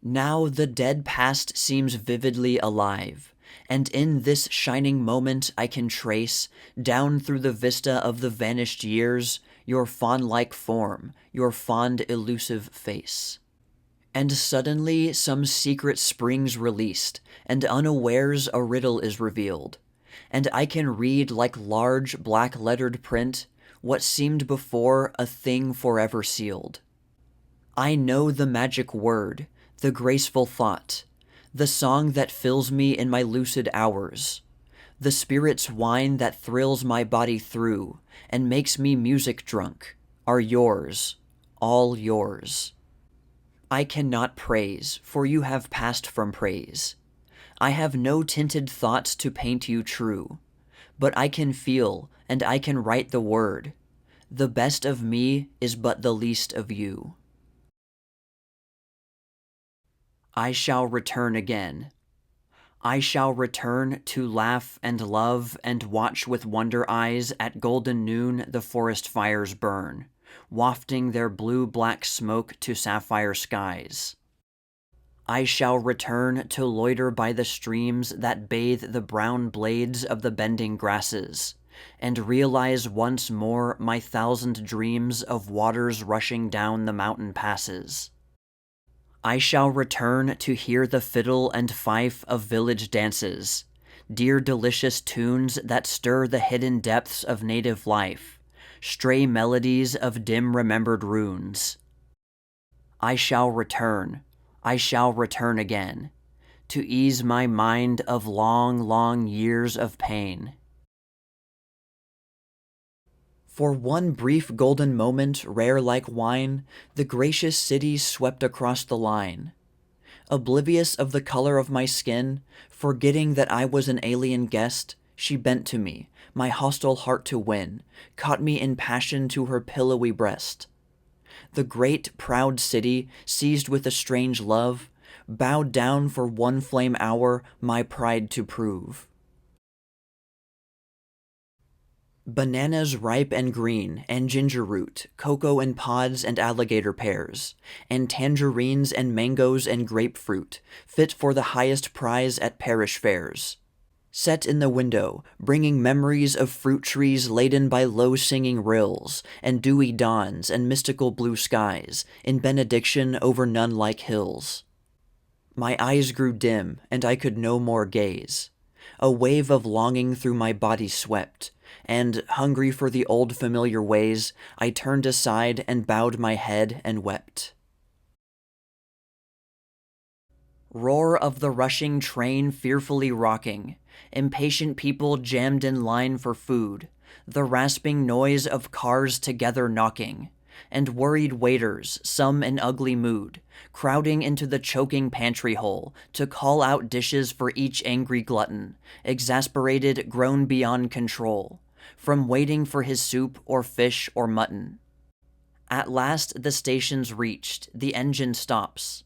A: Now the dead past seems vividly alive, and in this shining moment I can trace, down through the vista of the vanished years, your fawn-like form, your fond elusive face. And suddenly some secret springs released, and unawares a riddle is revealed, and I can read like large black-lettered print what seemed before a thing forever sealed. I know the magic word, the graceful thought, the song that fills me in my lucid hours, the spirit's wine that thrills my body through and makes me music drunk, are yours, all yours. I cannot praise, for you have passed from praise. I have no tinted thoughts to paint you true, but I can feel and I can write the word. The best of me is but the least of you. I shall return again. I shall return to laugh and love and watch with wonder eyes at golden noon the forest fires burn, wafting their blue-black smoke to sapphire skies. I shall return to loiter by the streams that bathe the brown blades of the bending grasses, and realize once more my thousand dreams of waters rushing down the mountain passes. I shall return to hear the fiddle and fife of village dances, dear delicious tunes that stir the hidden depths of native life, stray melodies of dim remembered runes. I shall return again, to ease my mind of long, long years of pain. For one brief golden moment, rare like wine, the gracious city swept across the line. Oblivious of the color of my skin, forgetting that I was an alien guest, she bent to me, my hostile heart to win, caught me in passion to her pillowy breast. The great, proud city, seized with a strange love, bowed down for one flame hour my pride to prove. Bananas ripe and green, and ginger root, cocoa in pods and alligator pears, and tangerines and mangoes and grapefruit, fit for the highest prize at parish fairs. Set in the window, bringing memories of fruit trees laden by low-singing rills, and dewy dawns and mystical blue skies, in benediction over nun-like hills. My eyes grew dim, and I could no more gaze. A wave of longing through my body swept, and, hungry for the old familiar ways, I turned aside and bowed my head and wept. Roar of the rushing train fearfully rocking, impatient people jammed in line for food, the rasping noise of cars together knocking, and worried waiters, some in ugly mood, crowding into the choking pantry hole to call out dishes for each angry glutton, exasperated, grown beyond control, from waiting for his soup or fish or mutton. At last the station's reached, the engine stops.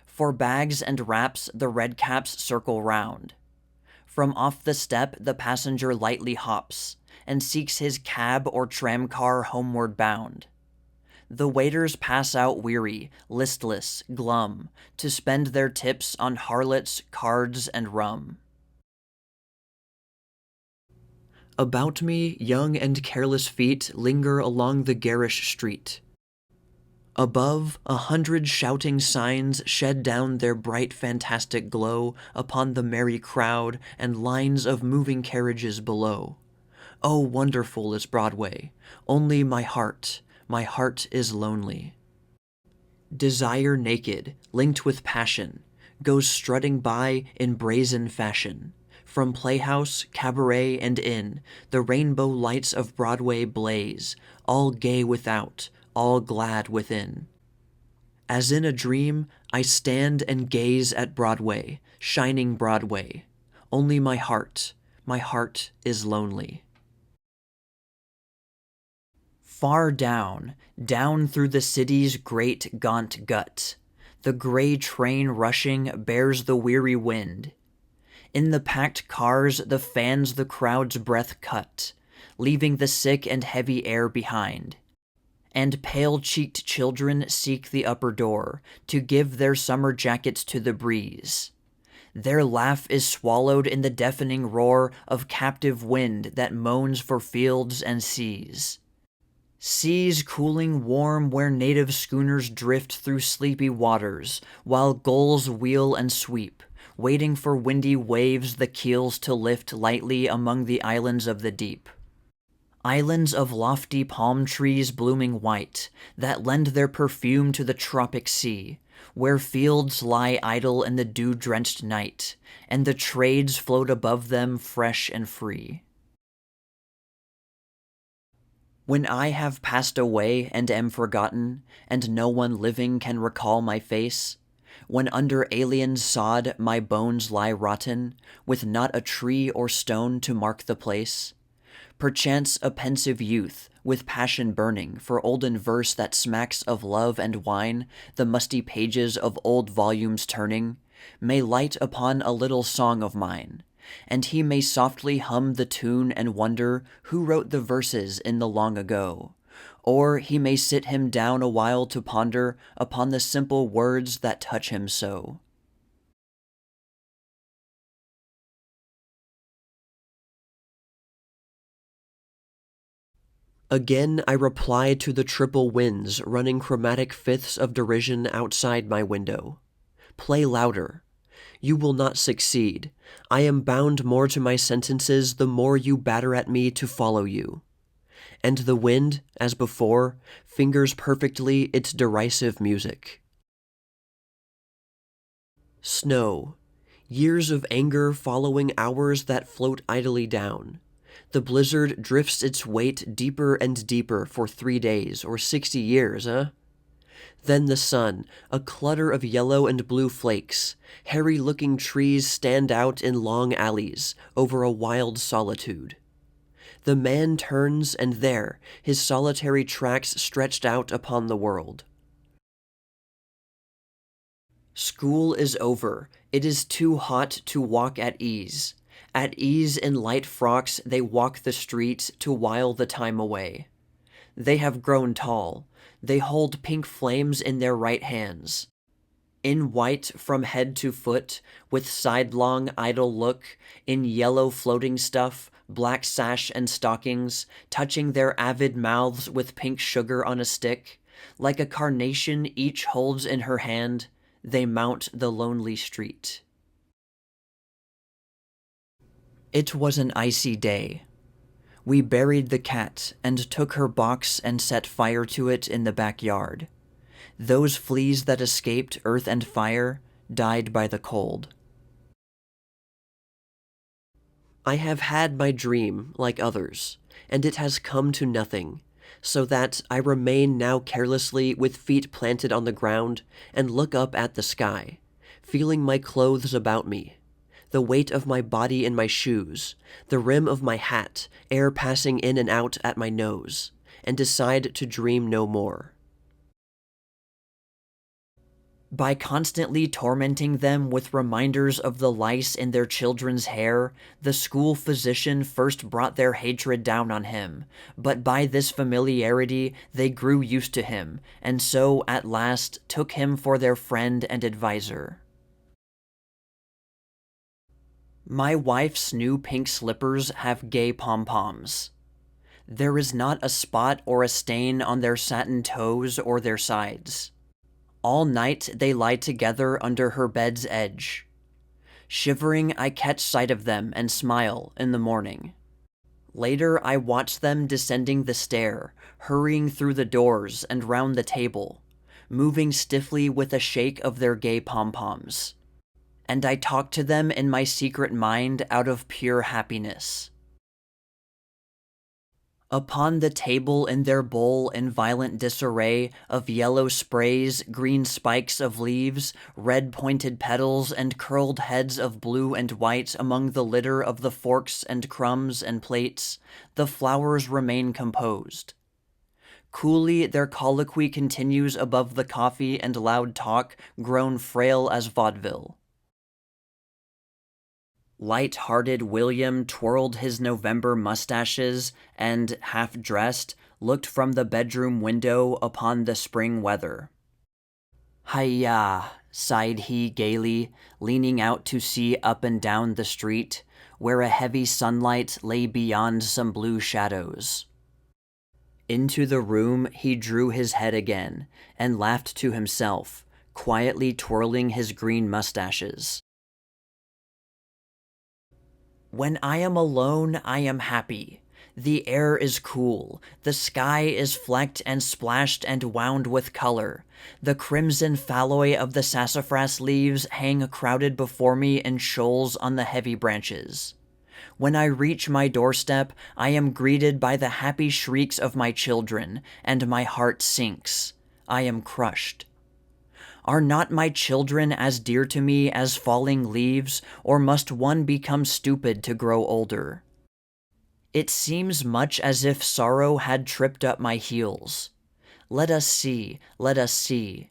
A: For bags and wraps the red caps circle round. From off the step the passenger lightly hops, and seeks his cab or tramcar homeward bound. The waiters pass out weary, listless, glum, to spend their tips on harlots, cards, and rum. About me, young and careless feet linger along the garish street. Above, 100 shouting signs shed down their bright fantastic glow upon the merry crowd and lines of moving carriages below. Oh, wonderful is Broadway, only my heart is lonely. Desire naked, linked with passion, goes strutting by in brazen fashion. From playhouse, cabaret, and inn, the rainbow lights of Broadway blaze, all gay without, all glad within. As in a dream, I stand and gaze at Broadway, shining Broadway. Only my heart is lonely. Far down, down through the city's great gaunt gut, the gray train rushing bears the weary wind. In the packed cars the fans the crowd's breath cut, leaving the sick and heavy air behind. And pale-cheeked children seek the upper door to give their summer jackets to the breeze. Their laugh is swallowed in the deafening roar of captive wind that moans for fields and seas. Seas cooling warm where native schooners drift through sleepy waters, while gulls wheel and sweep, waiting for windy waves the keels to lift lightly among the islands of the deep. Islands of lofty palm trees blooming white, that lend their perfume to the tropic sea, where fields lie idle in the dew-drenched night, and the trades float above them fresh and free. When I have passed away and am forgotten, and no one living can recall my face, when under alien sod my bones lie rotten, with not a tree or stone to mark the place, perchance a pensive youth, with passion burning for olden verse that smacks of love and wine, the musty pages of old volumes turning, may light upon a little song of mine, and he may softly hum the tune and wonder who wrote the verses in the long ago. Or he may sit him down a while to ponder upon the simple words that touch him so. Again I reply to the triple winds running chromatic fifths of derision outside my window. Play louder. You will not succeed. I am bound more to my sentences the more you batter at me to follow you. And the wind, as before, fingers perfectly its derisive music. Snow. Years of anger following hours that float idly down. The blizzard drifts its weight deeper and deeper for 3 days or 60 years, Then the sun, a clutter of yellow and blue flakes. Hairy-looking trees stand out in long alleys over a wild solitude. The man turns, and there, his solitary tracks stretched out upon the world. School is over. It is too hot to walk at ease. At ease in light frocks they walk the streets to while the time away. They have grown tall. They hold pink flames in their right hands. In white from head to foot, with sidelong idle look, in yellow floating stuff, black sash and stockings, touching their avid mouths with pink sugar on a stick, like a carnation each holds in her hand, they mount the lonely street. It was an icy day. We buried the cat and took her box and set fire to it in the backyard. Those fleas that escaped earth and fire died by the cold. I have had my dream, like others, and it has come to nothing, so that I remain now carelessly with feet planted on the ground and look up at the sky, feeling my clothes about me, the weight of my body in my shoes, the rim of my hat, air passing in and out at my nose, and decide to dream no more. By constantly tormenting them with reminders of the lice in their children's hair, the school physician first brought their hatred down on him, but by this familiarity they grew used to him, and so, at last, took him for their friend and adviser. My wife's new pink slippers have gay pom-poms. There is not a spot or a stain on their satin toes or their sides. All night they lie together under her bed's edge. Shivering, I catch sight of them and smile in the morning. Later, I watch them descending the stair, hurrying through the doors and round the table, moving stiffly with a shake of their gay pom-poms. And I talk to them in my secret mind out of pure happiness. Upon the table in their bowl in violent disarray of yellow sprays, green spikes of leaves, red pointed petals, and curled heads of blue and white among the litter of the forks and crumbs and plates, the flowers remain composed. Coolly their colloquy continues above the coffee and loud talk grown frail as vaudeville. Light-hearted William twirled his November mustaches and, half-dressed, looked from the bedroom window upon the spring weather. "Hi-ya," sighed he gaily, leaning out to see up and down the street, where a heavy sunlight lay beyond some blue shadows. Into the room he drew his head again, and laughed to himself, quietly twirling his green mustaches. When I am alone, I am happy. The air is cool, the sky is flecked and splashed and wound with color. The crimson phalloi of the sassafras leaves hang crowded before me in shoals on the heavy branches. When I reach my doorstep, I am greeted by the happy shrieks of my children, and my heart sinks. I am crushed. Are not my children as dear to me as falling leaves, or must one become stupid to grow older? It seems much as if sorrow had tripped up my heels. Let us see, let us see.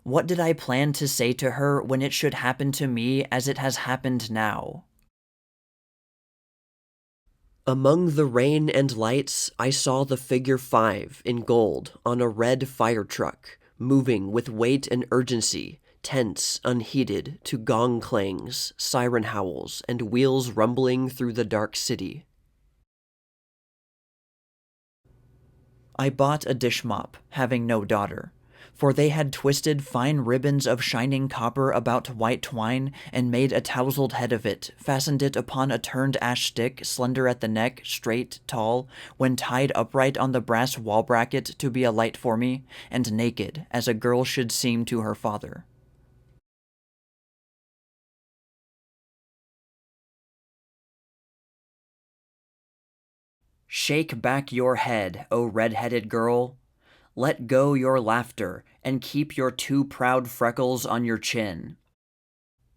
A: What did I plan to say to her when it should happen to me as it has happened now? Among the rain and lights, I saw the figure 5 in gold on a red fire truck, moving with weight and urgency, tense, unheeded, to gong clangs, siren howls, and wheels rumbling through the dark city. I bought a dish mop, having no daughter, For they had twisted fine ribbons of shining copper about white twine, and made a tousled head of it, fastened it upon a turned ash stick, slender at the neck, straight, tall, when tied upright on the brass wall bracket to be a light for me, and naked, as a girl should seem to her father. Shake back your head, O red-headed girl. Let go your laughter, and keep your 2 proud freckles on your chin.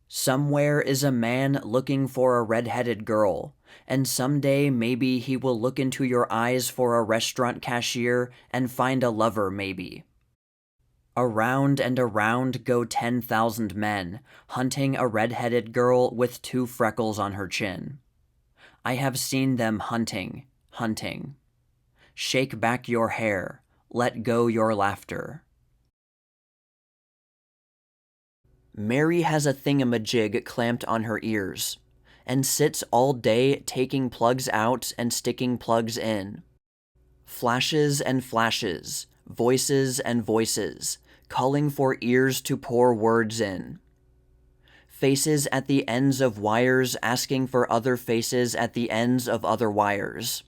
A: Somewhere is a man looking for a red-headed girl, and someday maybe he will look into your eyes for a restaurant cashier and find a lover maybe. Around and around go 10,000 men, hunting a red-headed girl with 2 freckles on her chin. I have seen them hunting, hunting. Shake back your hair. Let go your laughter. Mary has a thingamajig clamped on her ears, and sits all day taking plugs out and sticking plugs in. Flashes and flashes, voices and voices, calling for ears to pour words in. Faces at the ends of wires asking for other faces at the ends of other wires.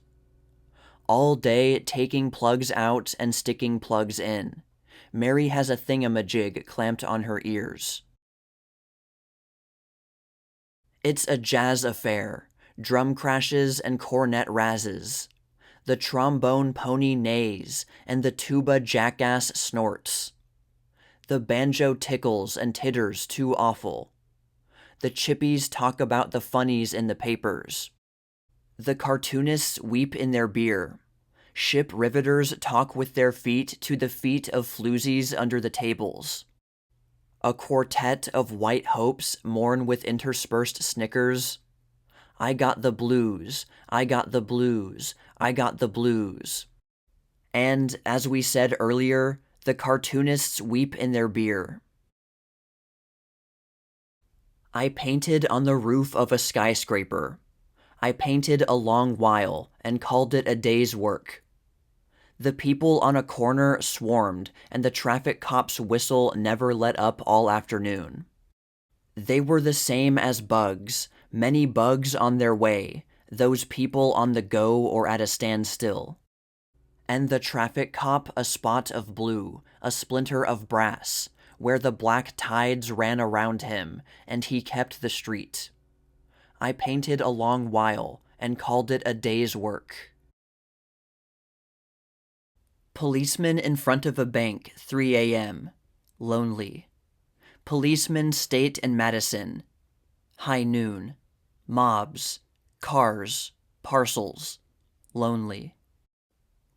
A: All day taking plugs out and sticking plugs in. Mary has a thingamajig clamped on her ears. It's a jazz affair, drum crashes and cornet razzes. The trombone pony neighs, and the tuba jackass snorts. The banjo tickles and titters too awful. The chippies talk about the funnies in the papers. The cartoonists weep in their beer. Ship riveters talk with their feet to the feet of floozies under the tables. A quartet of white hopes mourn with interspersed snickers. I got the blues, I got the blues, I got the blues. And, as we said earlier, the cartoonists weep in their beer. I painted on the roof of a skyscraper. I painted a long while and called it a day's work. The people on a corner swarmed, and the traffic cop's whistle never let up all afternoon. They were the same as bugs, many bugs on their way, those people on the go or at a standstill. And the traffic cop a spot of blue, a splinter of brass, where the black tides ran around him, and he kept the street. I painted a long while, and called it a day's work. Policeman in front of a bank, 3 a.m. Lonely. Policeman State and Madison. High noon. Mobs. Cars. Parcels. Lonely.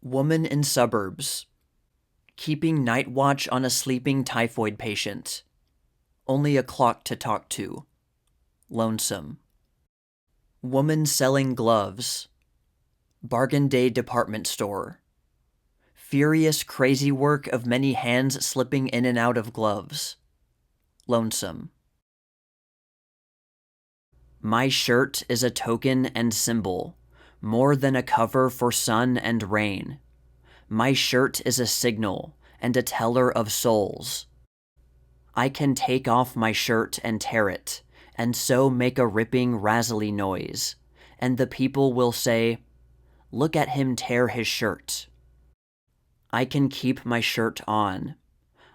A: Woman in suburbs. Keeping night watch on a sleeping typhoid patient. Only a clock to talk to. Lonesome. Woman selling gloves. Bargain day department store. Furious crazy work of many hands slipping in and out of gloves. Lonesome. My shirt is a token and symbol, more than a cover for sun and rain. My shirt is a signal and a teller of souls. I can take off my shirt and tear it, and so make a ripping, razzly noise, and the people will say, "Look at him tear his shirt." I can keep my shirt on.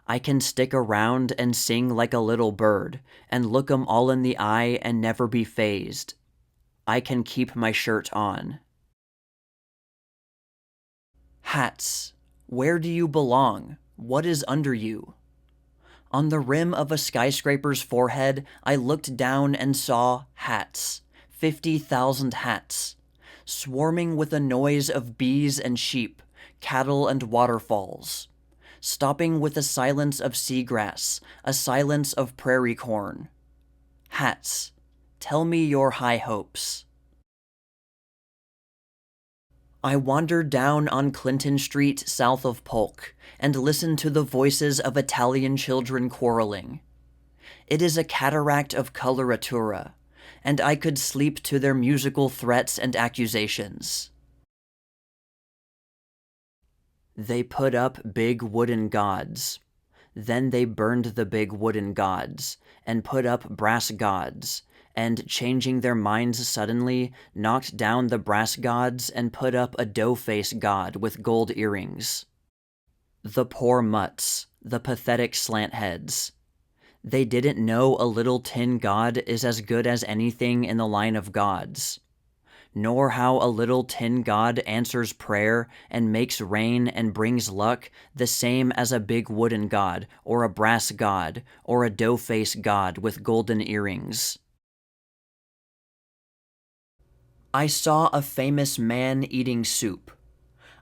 A: I can stick around and sing like a little bird, and look 'em all in the eye and never be fazed. I can keep my shirt on. Hats. Where do you belong? What is under you? On the rim of a skyscraper's forehead, I looked down and saw hats. 50,000 hats. Swarming with a noise of bees and sheep, cattle and waterfalls. Stopping with a silence of seagrass, a silence of prairie corn. Hats. Tell me your high hopes. I wandered down on Clinton Street south of Polk and listened to the voices of Italian children quarreling. It is a cataract of coloratura, and I could sleep to their musical threats and accusations. They put up big wooden gods. Then they burned the big wooden gods, and put up brass gods, and, changing their minds suddenly, knocked down the brass gods and put up a dough-face god with gold earrings. The poor mutts, the pathetic slant heads. They didn't know a little tin god is as good as anything in the line of gods, nor how a little tin god answers prayer and makes rain and brings luck the same as a big wooden god, or a brass god, or a dough-face god with golden earrings. I saw a famous man eating soup.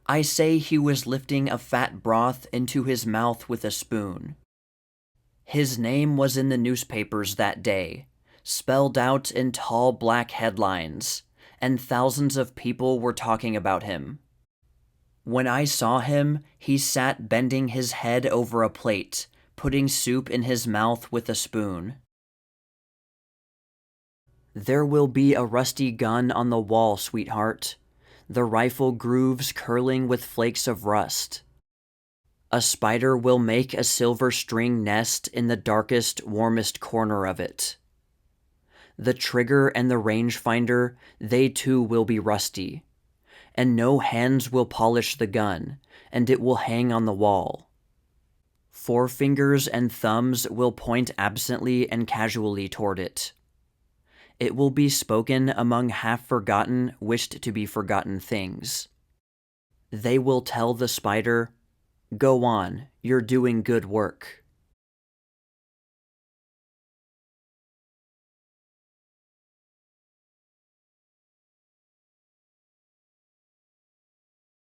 A: I say he was lifting a fat broth into his mouth with a spoon. His name was in the newspapers that day, spelled out in tall black headlines, and thousands of people were talking about him. When I saw him, he sat bending his head over a plate, putting soup in his mouth with a spoon. There will be a rusty gun on the wall, sweetheart, the rifle grooves curling with flakes of rust. A spider will make a silver string nest in the darkest, warmest corner of it. The trigger and the rangefinder, they too will be rusty, and no hands will polish the gun, and it will hang on the wall. Forefingers and thumbs will point absently and casually toward it. It will be spoken among half-forgotten, wished-to-be-forgotten things. They will tell the spider, "Go on, you're doing good work."